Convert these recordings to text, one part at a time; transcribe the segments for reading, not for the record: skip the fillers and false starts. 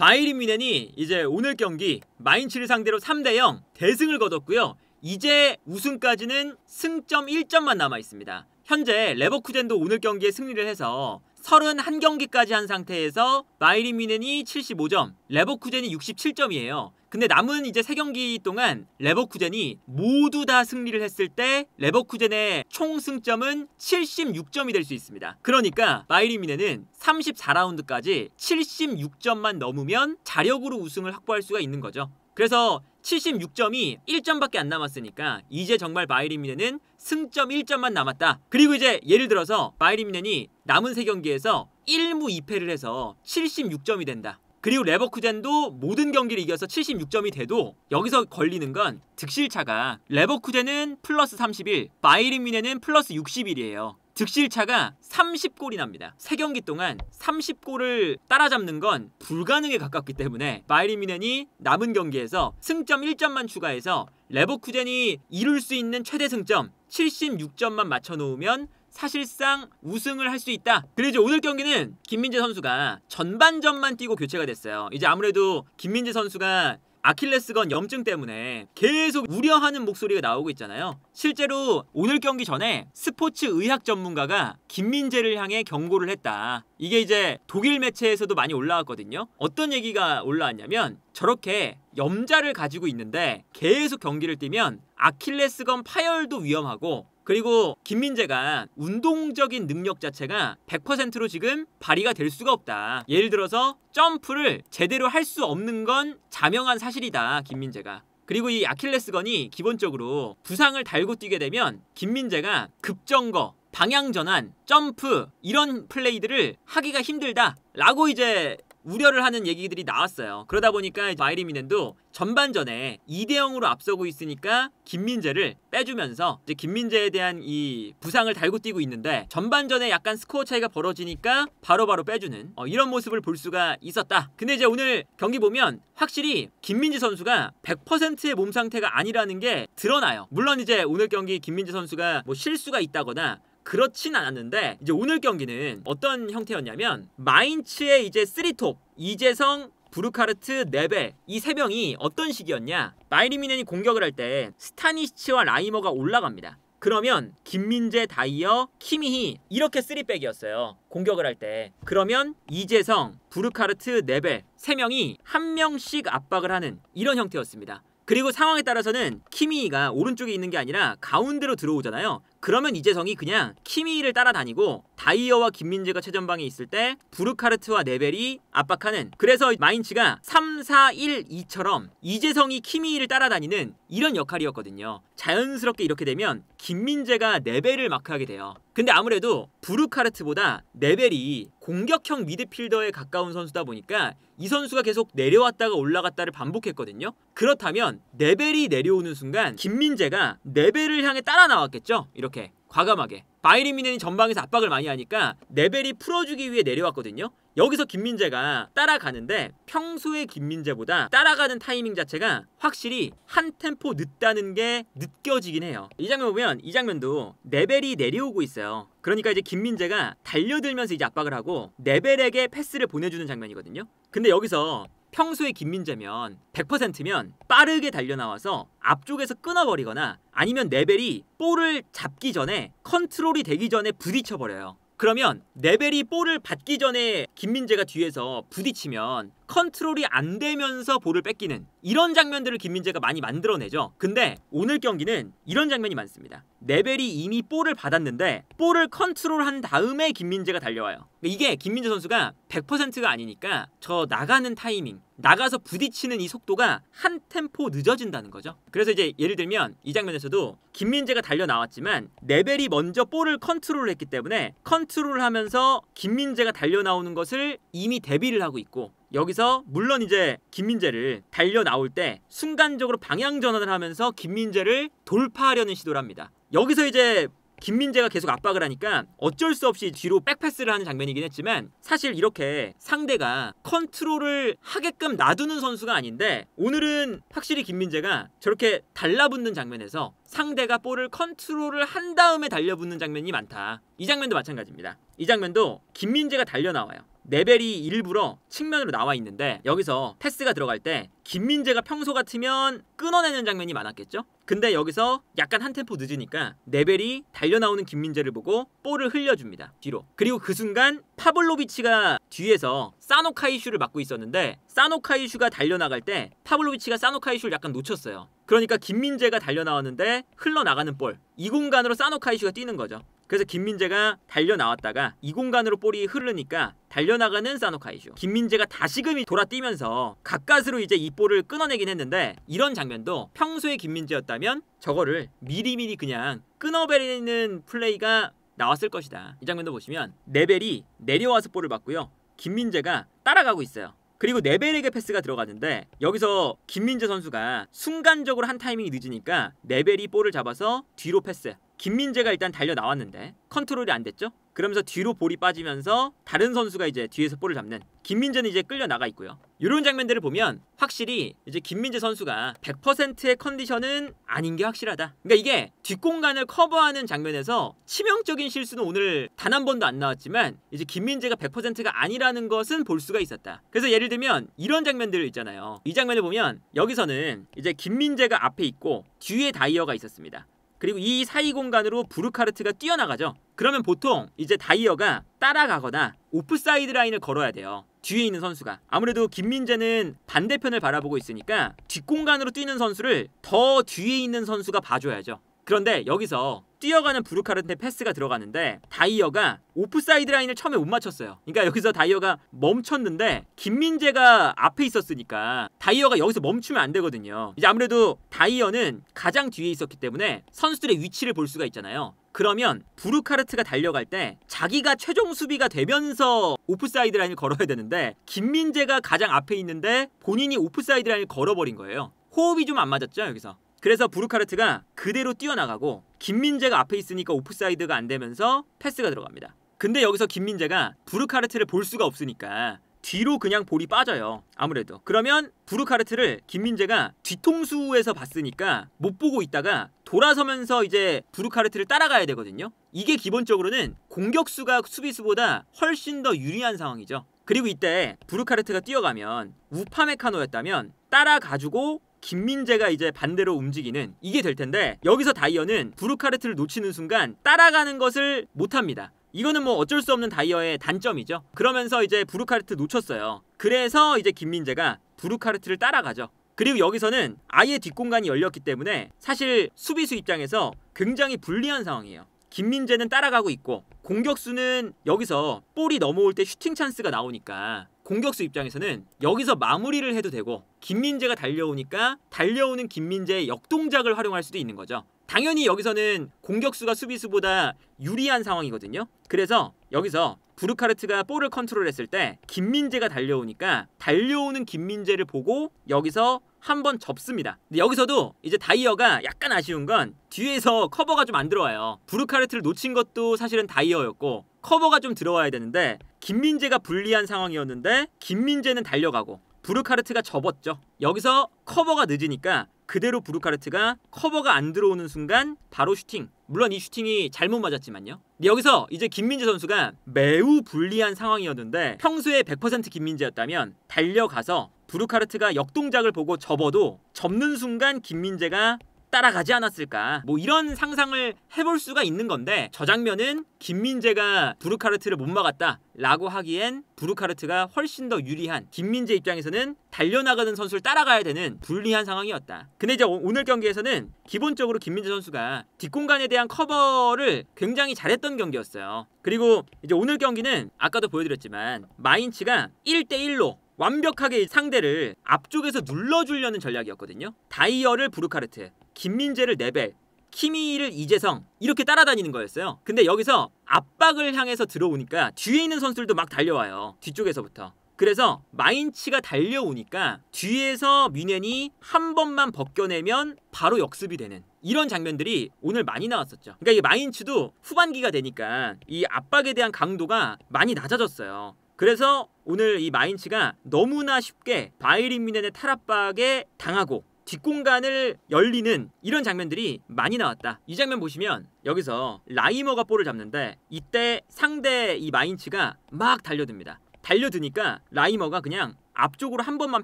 바이에른 뮌헨이 이제 오늘 경기 마인츠를 상대로 3대0 대승을 거뒀고요. 이제 우승까지는 승점 1점만 남아있습니다. 현재 레버쿠젠도 오늘 경기에 승리를 해서 31경기까지 한 상태에서 바이에른 뮌헨이 75점, 레버쿠젠이 67점이에요. 근데 남은 이제 3경기 동안 레버쿠젠이 모두 다 승리를 했을 때 레버쿠젠의 총 승점은 76점이 될 수 있습니다. 그러니까 바이에른 뮌헨은 34라운드까지 76점만 넘으면 자력으로 우승을 확보할 수가 있는 거죠. 그래서 76점이 1점밖에 안 남았으니까 이제 정말 바이에른 뮌헨은 승점 1점만 남았다. 그리고 이제 예를 들어서 바이에른 뮌헨이 남은 3경기에서 1무 2패를 해서 76점이 된다. 그리고 레버쿠젠도 모든 경기를 이겨서 76점이 돼도 여기서 걸리는 건 득실차가 레버쿠젠은 플러스 31, 바이에른 뮌헨은 플러스 61이에요. 득실차가 30골이 납니다. 3경기 동안 30골을 따라잡는 건 불가능에 가깝기 때문에 바이에른 뮌헨이 남은 경기에서 승점 1점만 추가해서 레버쿠젠이 이룰 수 있는 최대 승점 76점만 맞춰놓으면 사실상 우승을 할 수 있다. 그리고 이제 오늘 경기는 김민재 선수가 전반전만 뛰고 교체가 됐어요. 이제 아무래도 김민재 선수가 아킬레스건 염증 때문에 계속 우려하는 목소리가 나오고 있잖아요. 실제로 오늘 경기 전에 스포츠 의학 전문가가 김민재를 향해 경고를 했다. 이게 이제 독일 매체에서도 많이 올라왔거든요. 어떤 얘기가 올라왔냐면 저렇게 염자를 가지고 있는데 계속 경기를 뛰면 아킬레스건 파열도 위험하고, 그리고 김민재가 운동적인 능력 자체가 100%로 지금 발휘가 될 수가 없다. 예를 들어서 점프를 제대로 할 수 없는 건 자명한 사실이다, 김민재가. 그리고 이 아킬레스건이 기본적으로 부상을 달고 뛰게 되면 김민재가 급정거, 방향전환, 점프 이런 플레이들을 하기가 힘들다 라고 이제 우려를 하는 얘기들이 나왔어요. 그러다 보니까 바이에른 뮌헨도 전반전에 2대0으로 앞서고 있으니까 김민재를 빼주면서 이제 김민재에 대한 이 부상을 달고 뛰고 있는데 전반전에 약간 스코어 차이가 벌어지니까 바로바로 빼주는 이런 모습을 볼 수가 있었다. 근데 이제 오늘 경기 보면 확실히 김민재 선수가 100%의 몸 상태가 아니라는 게 드러나요. 물론 이제 오늘 경기 김민재 선수가 뭐 실수가 있다거나 그렇진 않았는데 이제 오늘 경기는 어떤 형태였냐면 마인츠의 이제 3톱 이재성, 부르카르트, 네베 이 3명이 어떤 식이었냐, 바이에른 뮌헨이 공격을 할 때 스타니시치와 라이머가 올라갑니다. 그러면 김민재, 다이어, 키미히 이렇게 3백이었어요. 공격을 할 때. 그러면 이재성, 부르카르트, 네베 3명이 한 명씩 압박을 하는 이런 형태였습니다. 그리고 상황에 따라서는 키미히가 오른쪽에 있는 게 아니라 가운데로 들어오잖아요. 그러면 이재성이 그냥 키미히를 따라다니고 다이어와 김민재가 최전방에 있을 때 부르카르트와 네벨이 압박하는, 그래서 마인츠가 3-4-1-2처럼 이재성이 키미히를 따라다니는 이런 역할이었거든요. 자연스럽게 이렇게 되면 김민재가 네벨을 마크하게 돼요. 근데 아무래도 부르카르트보다 네벨이 공격형 미드필더에 가까운 선수다 보니까 이 선수가 계속 내려왔다가 올라갔다를 반복했거든요. 그렇다면 네벨이 내려오는 순간 김민재가 네벨을 향해 따라 나왔겠죠. 이렇게 과감하게. 바이에른 뮌헨이 전방에서 압박을 많이 하니까 네벨이 풀어주기 위해 내려왔거든요. 여기서 김민재가 따라가는데 평소의 김민재보다 따라가는 타이밍 자체가 확실히 한 템포 늦다는 게 느껴지긴 해요. 이 장면 보면 이 장면도 네벨이 내려오고 있어요. 그러니까 이제 김민재가 달려들면서 이제 압박을 하고 네벨에게 패스를 보내주는 장면이거든요. 근데 여기서 평소에 김민재면 100%면 빠르게 달려나와서 앞쪽에서 끊어버리거나 아니면 네벨이 볼을 잡기 전에 컨트롤이 되기 전에 부딪혀버려요. 그러면 네벨이 볼을 받기 전에 김민재가 뒤에서 부딪히면 컨트롤이 안 되면서 볼을 뺏기는 이런 장면들을 김민재가 많이 만들어내죠. 근데 오늘 경기는 이런 장면이 많습니다. 네벨이 이미 볼을 받았는데 볼을 컨트롤한 다음에 김민재가 달려와요. 이게 김민재 선수가 100%가 아니니까 저 나가는 타이밍, 나가서 부딪히는 이 속도가 한 템포 늦어진다는 거죠. 그래서 이제 예를 들면 이 장면에서도 김민재가 달려 나왔지만 네벨이 먼저 볼을 컨트롤했기 때문에 컨트롤을 하면서 김민재가 달려 나오는 것을 이미 대비를 하고 있고, 여기서 물론 이제 김민재를 달려 나올 때 순간적으로 방향 전환을 하면서 김민재를 돌파하려는 시도를 합니다. 여기서 이제 김민재가 계속 압박을 하니까 어쩔 수 없이 뒤로 백패스를 하는 장면이긴 했지만 사실 이렇게 상대가 컨트롤을 하게끔 놔두는 선수가 아닌데 오늘은 확실히 김민재가 저렇게 달라붙는 장면에서 상대가 볼을 컨트롤을 한 다음에 달려붙는 장면이 많다. 이 장면도 마찬가지입니다. 이 장면도 김민재가 달려나와요. 네벨이 일부러 측면으로 나와 있는데 여기서 패스가 들어갈 때 김민재가 평소 같으면 끊어내는 장면이 많았겠죠? 근데 여기서 약간 한 템포 늦으니까 네벨이 달려나오는 김민재를 보고 볼을 흘려줍니다. 뒤로. 그리고 그 순간 파블로비치가 뒤에서 사노카이슈를 막고 있었는데 사노카이슈가 달려나갈 때 파블로비치가 사노카이슈를 약간 놓쳤어요. 그러니까 김민재가 달려나왔는데 흘러나가는 볼. 이 공간으로 사노카이슈가 뛰는 거죠. 그래서 김민재가 달려나왔다가 이 공간으로 볼이 흐르니까 달려나가는 사노카이슈. 김민재가 다시금 돌아뛰면서 가까스로 이제 이 볼을 끊어내긴 했는데 이런 장면도 평소에 김민재였다면 저거를 미리미리 그냥 끊어버리는 플레이가 나왔을 것이다. 이 장면도 보시면 네벨이 내려와서 볼을 받고요. 김민재가 따라가고 있어요. 그리고 네벨에게 패스가 들어가는데 여기서 김민재 선수가 순간적으로 한 타이밍이 늦으니까 네벨이 볼을 잡아서 뒤로 패스. 김민재가 일단 달려 나왔는데 컨트롤이 안 됐죠? 그러면서 뒤로 볼이 빠지면서 다른 선수가 이제 뒤에서 볼을 잡는, 김민재는 이제 끌려 나가 있고요. 이런 장면들을 보면 확실히 이제 김민재 선수가 100%의 컨디션은 아닌 게 확실하다. 그러니까 이게 뒷공간을 커버하는 장면에서 치명적인 실수는 오늘 단 한 번도 안 나왔지만 이제 김민재가 100%가 아니라는 것은 볼 수가 있었다. 그래서 예를 들면 이런 장면들 있잖아요. 이 장면을 보면 여기서는 이제 김민재가 앞에 있고 뒤에 다이어가 있었습니다. 그리고 이 사이 공간으로 부르카르트가 뛰어나가죠. 그러면 보통 이제 다이어가 따라가거나 오프사이드 라인을 걸어야 돼요. 뒤에 있는 선수가. 아무래도 김민재는 반대편을 바라보고 있으니까 뒷공간으로 뛰는 선수를 더 뒤에 있는 선수가 봐줘야죠. 그런데 여기서 뛰어가는 부르카르트의 패스가 들어가는데 다이어가 오프사이드 라인을 처음에 못 맞췄어요. 그러니까 여기서 다이어가 멈췄는데 김민재가 앞에 있었으니까 다이어가 여기서 멈추면 안 되거든요. 이제 아무래도 다이어는 가장 뒤에 있었기 때문에 선수들의 위치를 볼 수가 있잖아요. 그러면 부르카르트가 달려갈 때 자기가 최종 수비가 되면서 오프사이드 라인을 걸어야 되는데 김민재가 가장 앞에 있는데 본인이 오프사이드 라인을 걸어버린 거예요. 호흡이 좀 안 맞았죠 여기서. 그래서 부르카르트가 그대로 뛰어나가고 김민재가 앞에 있으니까 오프사이드가 안 되면서 패스가 들어갑니다. 근데 여기서 김민재가 부르카르트를 볼 수가 없으니까 뒤로 그냥 볼이 빠져요. 아무래도. 그러면 부르카르트를 김민재가 뒤통수에서 봤으니까 못 보고 있다가 돌아서면서 이제 부르카르트를 따라가야 되거든요. 이게 기본적으로는 공격수가 수비수보다 훨씬 더 유리한 상황이죠. 그리고 이때 부르카르트가 뛰어가면 우파메카노였다면 따라가지고 김민재가 이제 반대로 움직이는 이게 될 텐데 여기서 다이어는 부르카르트를 놓치는 순간 따라가는 것을 못합니다. 이거는 뭐 어쩔 수 없는 다이어의 단점이죠. 그러면서 이제 부르카르트 놓쳤어요. 그래서 이제 김민재가 부르카르트를 따라가죠. 그리고 여기서는 아예 뒷공간이 열렸기 때문에 사실 수비수 입장에서 굉장히 불리한 상황이에요. 김민재는 따라가고 있고 공격수는 여기서 볼이 넘어올 때 슈팅 찬스가 나오니까 공격수 입장에서는 여기서 마무리를 해도 되고 김민재가 달려오니까 달려오는 김민재의 역동작을 활용할 수도 있는 거죠. 당연히 여기서는 공격수가 수비수보다 유리한 상황이거든요. 그래서 여기서 부르카르트가 볼을 컨트롤했을 때 김민재가 달려오니까 달려오는 김민재를 보고 여기서 한번 접습니다. 근데 여기서도 이제 다이어가 약간 아쉬운 건 뒤에서 커버가 좀 안 들어와요. 부르카르트를 놓친 것도 사실은 다이어였고 커버가 좀 들어와야 되는데 김민재가 불리한 상황이었는데 김민재는 달려가고 부르카르트가 접었죠. 여기서 커버가 늦으니까 그대로 부르카르트가 커버가 안 들어오는 순간 바로 슈팅. 물론 이 슈팅이 잘못 맞았지만요. 근데 여기서 이제 김민재 선수가 매우 불리한 상황이었는데 평소에 100% 김민재였다면 달려가서 부르카르트가 역동작을 보고 접어도 접는 순간 김민재가 따라가지 않았을까, 뭐 이런 상상을 해볼 수가 있는 건데 저 장면은 김민재가 부르카르트를 못 막았다 라고 하기엔 부르카르트가 훨씬 더 유리한, 김민재 입장에서는 달려나가는 선수를 따라가야 되는 불리한 상황이었다. 근데 이제 오늘 경기에서는 기본적으로 김민재 선수가 뒷공간에 대한 커버를 굉장히 잘했던 경기였어요. 그리고 이제 오늘 경기는 아까도 보여드렸지만 마인츠가 1대1로 완벽하게 상대를 앞쪽에서 눌러주려는 전략이었거든요. 다이어를 부르카르트, 김민재를 네벨, 키미를 이재성 이렇게 따라다니는 거였어요. 근데 여기서 압박을 향해서 들어오니까 뒤에 있는 선수들도 막 달려와요. 뒤쪽에서부터. 그래서 마인츠가 달려오니까 뒤에서 뮌헨이 한 번만 벗겨내면 바로 역습이 되는 이런 장면들이 오늘 많이 나왔었죠. 그러니까 이 마인츠도 후반기가 되니까 이 압박에 대한 강도가 많이 낮아졌어요. 그래서 오늘 이 마인츠가 너무나 쉽게 바이에른 뮌헨의 탈압박에 당하고 뒷공간을 열리는 이런 장면들이 많이 나왔다. 이 장면 보시면 여기서 라이머가 볼을 잡는데 이때 상대 이 마인츠가 막 달려듭니다. 달려드니까 라이머가 그냥 앞쪽으로 한 번만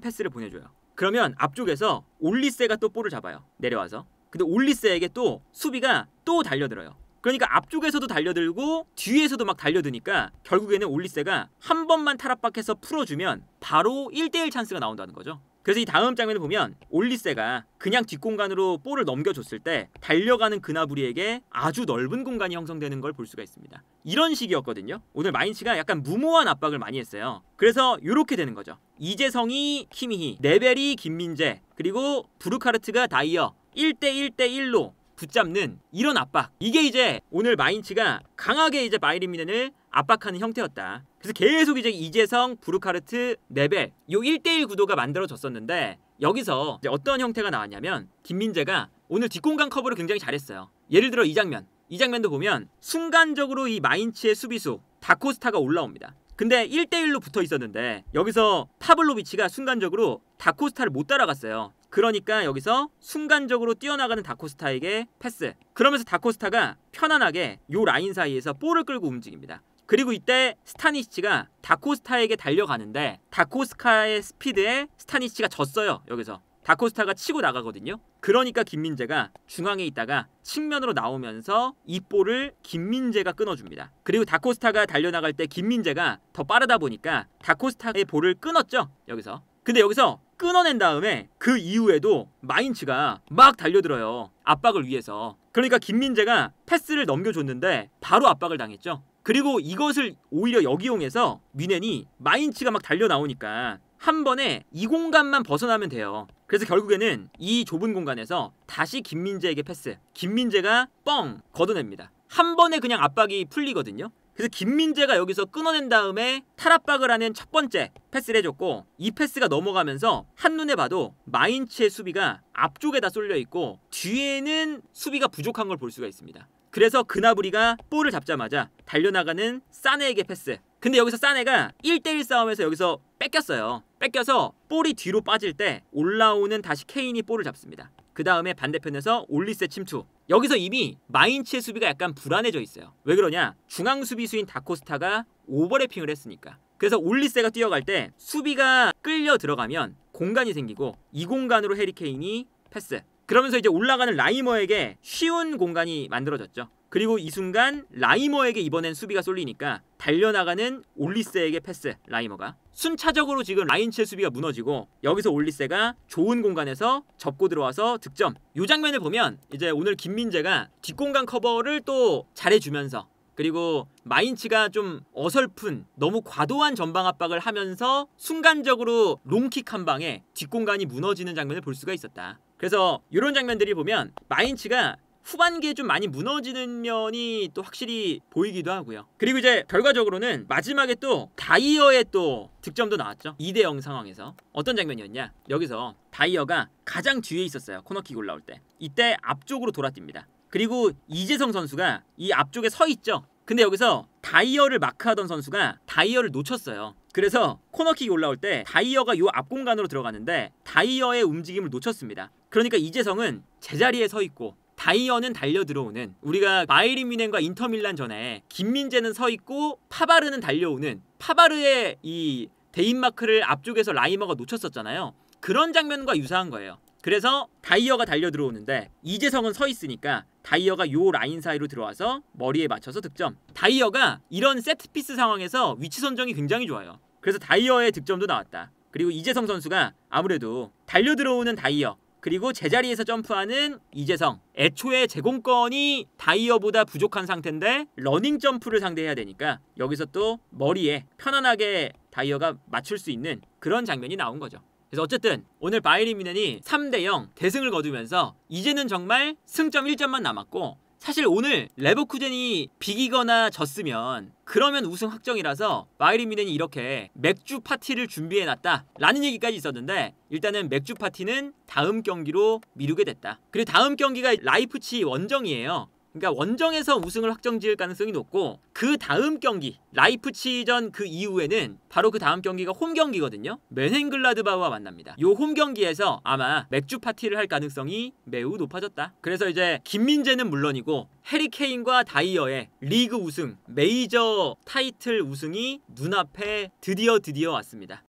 패스를 보내줘요. 그러면 앞쪽에서 올리세가 또 볼을 잡아요. 내려와서. 근데 올리세에게 또 수비가 또 달려들어요. 그러니까 앞쪽에서도 달려들고 뒤에서도 막 달려드니까 결국에는 올리세가 한 번만 탈압박해서 풀어주면 바로 1대1 찬스가 나온다는 거죠. 그래서 이 다음 장면을 보면 올리세가 그냥 뒷공간으로 볼을 넘겨줬을 때 달려가는 그나브리에게 아주 넓은 공간이 형성되는 걸 볼 수가 있습니다. 이런 식이었거든요. 오늘 마인츠가 약간 무모한 압박을 많이 했어요. 그래서 이렇게 되는 거죠. 이재성이 키미히, 네벨이 김민재, 그리고 부르카르트가 다이어 1대1대1로 붙잡는 이런 압박. 이게 이제 오늘 마인츠가 강하게 이제 바이에른 뮌헨을 압박하는 형태였다. 그래서 계속 이제 이재성, 부르카르트, 네벨 요 1대1 구도가 만들어졌었는데 여기서 이제 어떤 형태가 나왔냐면 김민재가 오늘 뒷공간 커버를 굉장히 잘했어요. 예를 들어 이 장면도 보면 순간적으로 이 마인츠의 수비수 다코스타가 올라옵니다. 근데 1대1로 붙어 있었는데 여기서 파블로비치가 순간적으로 다코스타를 못 따라갔어요. 그러니까 여기서 순간적으로 뛰어나가는 다코스타에게 패스. 그러면서 다코스타가 편안하게 요 라인 사이에서 볼을 끌고 움직입니다. 그리고 이때 스타니시치가 다코스타에게 달려가는데 다코스타의 스피드에 스타니시치가 졌어요. 여기서 다코스타가 치고 나가거든요. 그러니까 김민재가 중앙에 있다가 측면으로 나오면서 이 볼을 김민재가 끊어줍니다. 그리고 다코스타가 달려나갈 때 김민재가 더 빠르다 보니까 다코스타의 볼을 끊었죠. 여기서. 근데 여기서 끊어낸 다음에 그 이후에도 마인츠가 막 달려들어요. 압박을 위해서. 그러니까 김민재가 패스를 넘겨줬는데 바로 압박을 당했죠. 그리고 이것을 오히려 역이용해서 뮌헨이 마인츠가 막 달려나오니까 한 번에 이 공간만 벗어나면 돼요. 그래서 결국에는 이 좁은 공간에서 다시 김민재에게 패스. 김민재가 뻥 걷어냅니다. 한 번에 그냥 압박이 풀리거든요. 그래서 김민재가 여기서 끊어낸 다음에 탈압박을 하는 첫 번째 패스를 해줬고 이 패스가 넘어가면서 한눈에 봐도 마인츠의 수비가 앞쪽에다 쏠려있고 뒤에는 수비가 부족한 걸 볼 수가 있습니다. 그래서 그나브리가 볼을 잡자마자 달려나가는 사네에게 패스. 근데 여기서 사네가 1대1 싸움에서 여기서 뺏겼어요. 뺏겨서 볼이 뒤로 빠질 때 올라오는 다시 케인이 볼을 잡습니다. 그 다음에 반대편에서 올리세 침투. 여기서 이미 마인츠의 수비가 약간 불안해져 있어요. 왜 그러냐? 중앙 수비수인 다코스타가 오버래핑을 했으니까. 그래서 올리세가 뛰어갈 때 수비가 끌려 들어가면 공간이 생기고 이 공간으로 해리케인이 패스. 그러면서 이제 올라가는 라이머에게 쉬운 공간이 만들어졌죠. 그리고 이 순간 라이머에게 이번엔 수비가 쏠리니까 달려나가는 올리세에게 패스. 라이머가 순차적으로 지금 마인츠의 수비가 무너지고 여기서 올리세가 좋은 공간에서 접고 들어와서 득점. 이 장면을 보면 이제 오늘 김민재가 뒷공간 커버를 또 잘해주면서 그리고 마인츠가 좀 어설픈 너무 과도한 전방 압박을 하면서 순간적으로 롱킥 한 방에 뒷공간이 무너지는 장면을 볼 수가 있었다. 그래서 이런 장면들이 보면 마인츠가 후반기에 좀 많이 무너지는 면이 또 확실히 보이기도 하고요. 그리고 이제 결과적으로는 마지막에 또 다이어의 또 득점도 나왔죠. 2대0 상황에서. 어떤 장면이었냐? 여기서 다이어가 가장 뒤에 있었어요. 코너킥 올라올 때. 이때 앞쪽으로 돌아뜁니다. 그리고 이재성 선수가 이 앞쪽에 서 있죠. 근데 여기서 다이어를 마크하던 선수가 다이어를 놓쳤어요. 그래서 코너킥이 올라올 때 다이어가 요 앞 공간으로 들어가는데 다이어의 움직임을 놓쳤습니다. 그러니까 이재성은 제자리에 서 있고 다이어는 달려 들어오는, 우리가 바이에른 뮌헨과 인터밀란 전에 김민재는 서 있고 파바르는 달려오는, 파바르의 이 데인마크를 앞쪽에서 라이머가 놓쳤었잖아요. 그런 장면과 유사한 거예요. 그래서 다이어가 달려 들어오는데 이재성은 서 있으니까 다이어가 요 라인 사이로 들어와서 머리에 맞춰서 득점. 다이어가 이런 세트피스 상황에서 위치 선정이 굉장히 좋아요. 그래서 다이어의 득점도 나왔다. 그리고 이재성 선수가 아무래도 달려 들어오는 다이어 그리고 제자리에서 점프하는 이재성, 애초에 제공권이 다이어보다 부족한 상태인데 러닝 점프를 상대해야 되니까 여기서 또 머리에 편안하게 다이어가 맞출 수 있는 그런 장면이 나온 거죠. 그래서 어쨌든 오늘 바이에른 뮌헨이 3대0 대승을 거두면서 이제는 정말 승점 1점만 남았고, 사실 오늘 레버쿠젠이 비기거나 졌으면 그러면 우승 확정이라서 바이에른 뮌헨이 이렇게 맥주 파티를 준비해놨다 라는 얘기까지 있었는데, 일단은 맥주 파티는 다음 경기로 미루게 됐다. 그리고 다음 경기가 라이프치히 원정이에요. 그러니까 원정에서 우승을 확정지을 가능성이 높고, 그 다음 경기 라이프치히전 그 이후에는 바로 그 다음 경기가 홈 경기거든요. 멘헨글라드바흐와 만납니다. 요 홈 경기에서 아마 맥주 파티를 할 가능성이 매우 높아졌다. 그래서 이제 김민재는 물론이고 해리 케인과 다이어의 리그 우승, 메이저 타이틀 우승이 눈앞에 드디어 왔습니다.